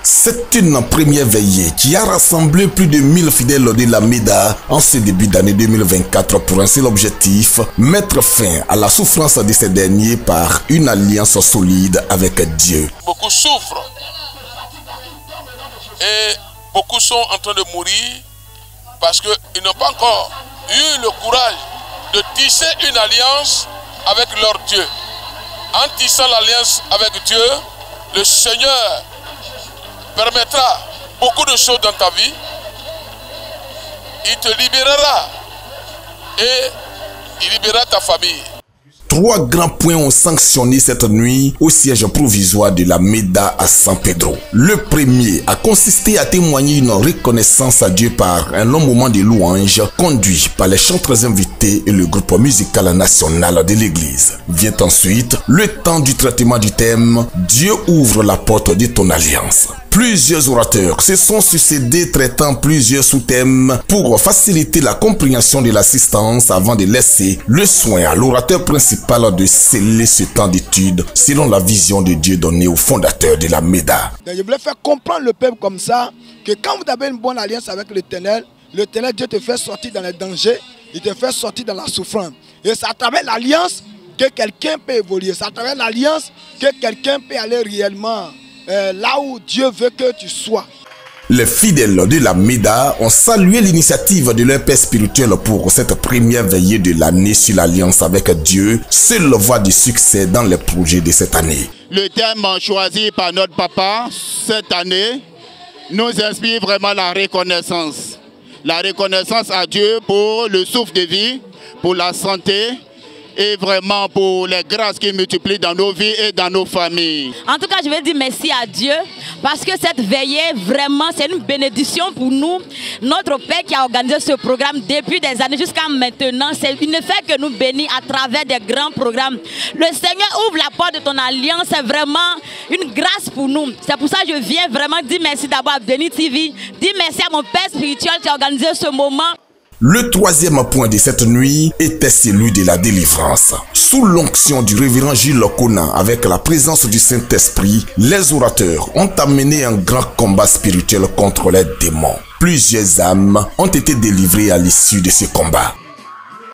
C'est une première veillée qui a rassemblé plus de 1000 fidèles de la MEDA en ce début d'année 2024 pour un seul objectif, mettre fin à la souffrance de ces derniers par une alliance solide avec Dieu. Beaucoup souffrent et beaucoup sont en train de mourir parce qu'ils n'ont pas encore eu le courage de tisser une alliance avec leur Dieu. En tissant l'alliance avec Dieu, le Seigneur permettra beaucoup de choses dans ta vie. Il te libérera et il libérera ta famille. 3 grands points ont sanctionné cette nuit au siège provisoire de la MEDA à San Pedro. Le premier a consisté à témoigner une reconnaissance à Dieu par un long moment de louange conduit par les chanteurs invités et le groupe musical national de l'église. Vient ensuite le temps du traitement du thème « Dieu ouvre la porte de ton alliance ». Plusieurs orateurs se sont succédés traitant plusieurs sous-thèmes pour faciliter la compréhension de l'assistance avant de laisser le soin à l'orateur principal de sceller ce temps d'étude selon la vision de Dieu donnée au fondateur de la MEDA. Je voulais faire comprendre le peuple comme ça que quand vous avez une bonne alliance avec l'Éternel, Dieu te fait sortir dans les dangers, il te fait sortir dans la souffrance. Et c'est à travers l'alliance que quelqu'un peut évoluer, c'est à travers l'alliance que quelqu'un peut aller réellement là où Dieu veut que tu sois. Les fidèles de la MEDA ont salué l'initiative de leur père spirituel pour cette première veillée de l'année sur l'alliance avec Dieu, seule voie du succès dans les projets de cette année. Le thème choisi par notre papa cette année nous inspire vraiment la reconnaissance. La reconnaissance à Dieu pour le souffle de vie, pour la santé, et vraiment pour les grâces qu'il multiplie dans nos vies et dans nos familles. En tout cas, je veux dire merci à Dieu parce que cette veillée, vraiment, c'est une bénédiction pour nous. Notre Père qui a organisé ce programme depuis des années jusqu'à maintenant, il ne fait que nous bénir à travers des grands programmes. Le Seigneur ouvre la porte de ton alliance, c'est vraiment une grâce pour nous. C'est pour ça que je viens vraiment dire merci d'abord à Béni TV, dire merci à mon Père spirituel qui a organisé ce moment. Le troisième point de cette nuit était celui de la délivrance. Sous l'onction du révérend Gilles Conan, avec la présence du Saint-Esprit, les orateurs ont amené un grand combat spirituel contre les démons. Plusieurs âmes ont été délivrées à l'issue de ce combat.